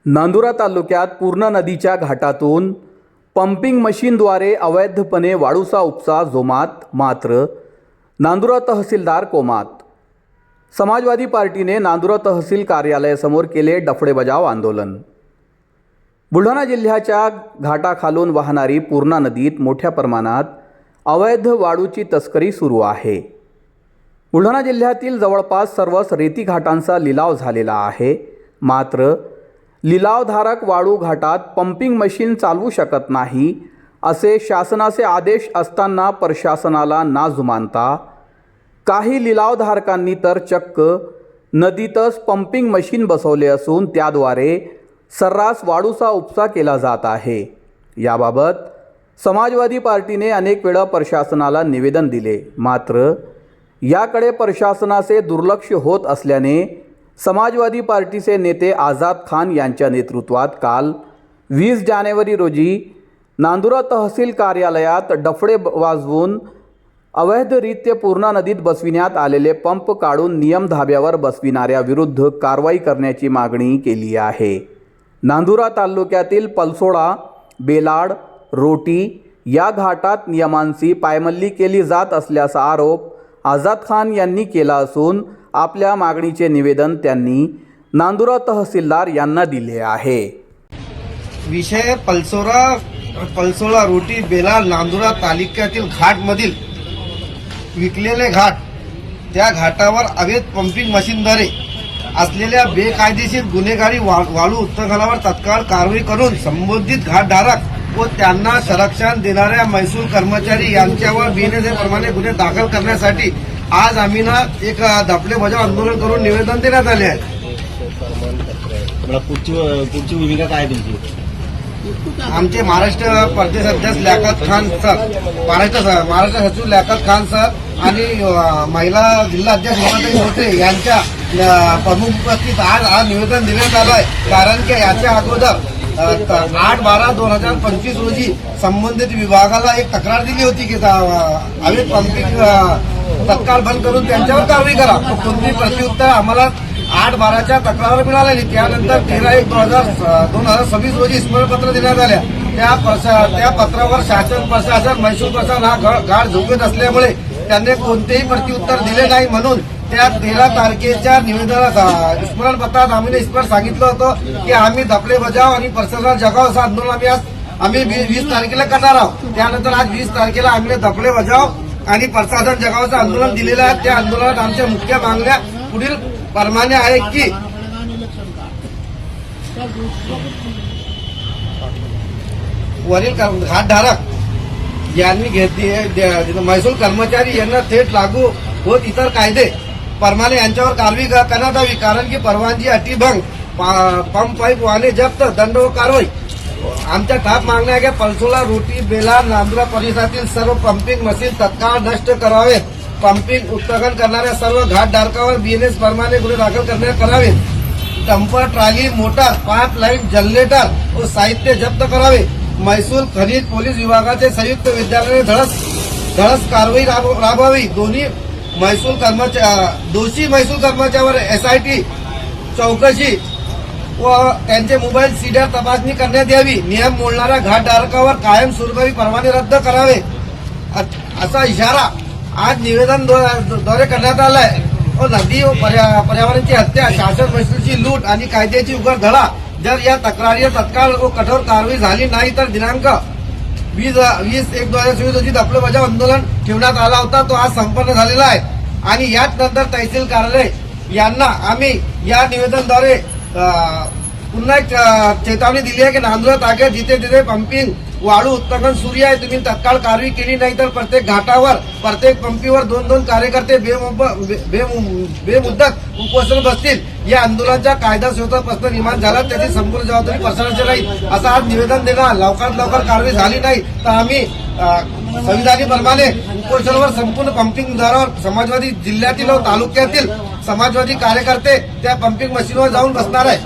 नांदुरा तालुक्यात पूर्णा नदीच्या घाटातून पंपिंग मशीनद्वारे अवैधपणे वाळूचा उपसा जोमात, मात्र नांदुरा तहसीलदार कोमात। समाजवादी पार्टीने नांदुरा तहसील कार्यालयासमोर केले डफडे बजाव आंदोलन। बुलढाणा जिल्ह्याच्या घाटाखालून वाहणारी पूर्णा नदीत मोठ्या प्रमाणात अवैध वाळूची तस्करी सुरू आहे। बुलढाणा जिल्ह्यातील जवळपास सर्वच रेती घाटांचा लिलाव झालेला आहे, मात्र लिलावधारक वाळू घाटात पंपिंग मशीन चालवू शकत नाही असे शासनाचे आदेश असताना प्रशासनाला ना जुमानता काही लिलावधारकांनी तर चक्क नदीतच पंपिंग मशीन बसवले असून त्याद्वारे सर्रास वाळूचा उपसा केला जात आहे। याबाबत समाजवादी पार्टीने अनेक वेळा प्रशासनाला निवेदन दिले, मात्र याकडे प्रशासनाचे दुर्लक्ष होत असल्याने समाजवादी पार्टीचे नेते आझाद खान यांच्या नेतृत्वात काल 20 जानेवारी रोजी नांदुरा तहसील कार्यालयात डफडे वाजवून अवैधरित्या पूर्णा नदीत बसविण्यात आलेले पंप काढून नियम धाब्यावर बसविणाऱ्या विरुद्ध कारवाई करण्याची मागणी केली आहे। नांदुरा तालुक्यातील पलसोडा, बेलाड, रोटी या घाटात नियमांची पायमल्ली केली जात असल्याचा आरोप आझाद खान यांनी केला असून आपल्या मागणीचे निवेदन त्यांनी नांदुरा तहसीलदार यांना दिले आहे। विषय पलसोडा, रोटी, बेलाड, नांदुरा तालुक्यातील घाटमधील विकलेले घाट, त्या घाटावर अवैध पंपिंग मशीनद्वारे असलेल्या बेकायदेशीर गुन्हेगारी वाळू उत्खननावर तत्काळ कारवाई करून संबंधित घाटधारक व त्यांना संरक्षण देणाऱ्या महसूल कर्मचारी यांच्यावर BNSA प्रमाणे गुन्हे दाखल करण्यासाठी आज आम्ही एक डफडे बजाव आंदोलन करून निवेदन देण्यात आले आहे। पुढची भूमिका काय तुमची? आमचे महाराष्ट्र प्रदेश अध्यक्ष लियाकत खान सर, महाराष्ट्र सचिव लियाकत खान सर आणि महिला जिल्हा अध्यक्ष ममताई मोठे यांच्या प्रमुख उपस्थित आज निवेदन देण्यात आलं आहे। कारण की याच्या अगोदर 8/12/2025 रोजी संबंधित विभागाला एक तक्रार दिली होती की अवैध पंपिंग तत्काळ बंद करून त्यांच्यावर कारवाई करा। कोणतीही प्रत्युत्तर आम्हाला 8/12च्या तक्रार मिळालेली। त्यानंतर 13/1/2026 रोजी स्मरणपत्र देण्यात आल्या। त्या पत्रावर शासन प्रशासन, महसूल प्रशासन हा घाट झोपत असल्यामुळे त्यांनी कोणतेही प्रत्युत्तर दिले नाही। म्हणून त्या 13 तारखेच्या निवेदनात स्मरणपत्रात आम्ही स्पष्ट सांगितलं होतं की आम्ही डफडे बजाव आणि प्रशासनाला जगाव असं आंदोलन आम्ही 20 तारखेला करणार आहोत। त्यानंतर आज 20 तारखेला आम्ही डफडे बजाव आणि प्रशासन जगावाचं आंदोलन दिलेलं आहे। त्या आंदोलनात आमच्या मुख्य मागण्या पुढील प्रमाणे आहे की वरील घाटधारक यांनी घेतली महसूल कर्मचारी यांना थेट लागू होत इतर कायदे प्रमाणे यांच्यावर कारवाई करण्यात यावी। कारण की परवानगी, अटीभंग, पंप पाईप वाहने जप्त, दंड व कारवाई। आमच्या ठाप मागण्या आहे की पलसोडा, रोटी, बेलाड, नांदुरा परिसरातील सर्व पंपिंग मशीन तत्काळ नष्ट करावेत। पंपिंग उत्खनन करणाऱ्या सर्व घाटधारकावर BNS प्रमाणे गुन्हे दाखल करण्यात करावेत। Dumper, trolley, motor, pipeline, generator व साहित्य जप्त करावे। महसूल, खनिज, पोलीस विभागाचे संयुक्त विद्यालयाने धडस कारवाई राबवावी। दोषी महसूल कर्मचाऱ्यावर SIT चौकशी व त्यांचे मोबाईल सीडर तपासणी करण्यात यावी। नियम मोडणाऱ्या घाटधारकावर कायमस्वरूपी परवाने रद्द करावे असा इशारा आज निवेदनाद्वारे करण्यात आला आहे। व नदी व पर्यावरणाची हत्या, शासन महसूलची लूट आणि कायद्याची उघड धडा जर या तक्रारीवर तत्काळ व कठोर कारवाई झाली नाही तर दिनांक 20/1/2026 रोजी डफडे बजाव आंदोलन ठेवण्यात आला होता, तो आज संपन्न झालेला आहे। आणि याच नंतर तहसील कार्यालय यांना आम्ही या निवेदनाद्वारे पुन्हा एक चेतावणी दिली आहे की नांदुरा तालुक्यात जिथे तिथे पंपिंग वाळू उत्खनन सुरू आहे, तुम्ही तत्काळ कारवाई केली नाही तर प्रत्येक घाटावर, प्रत्येक पंपीवर 2-2 कार्यकर्ते बेमुदत उपोषण बसतील। या आंदोलनाचा कायदा स्वतःपासून निर्माण झाला, त्याची संपूर्ण जबाबदारी प्रशासनाची राहील असं आज निवेदन देणार। लवकरात लवकर कारवाई झाली नाही तर आम्ही संविधानाप्रमाणे उपोषणावर संपूर्ण पंपिंग दरावर समाजवादी जिल्ह्यातील व तालुक्यातील समाजवादी कार्यकर्ते त्या पंपिंग मशीनवर जाऊन बसणार आहे।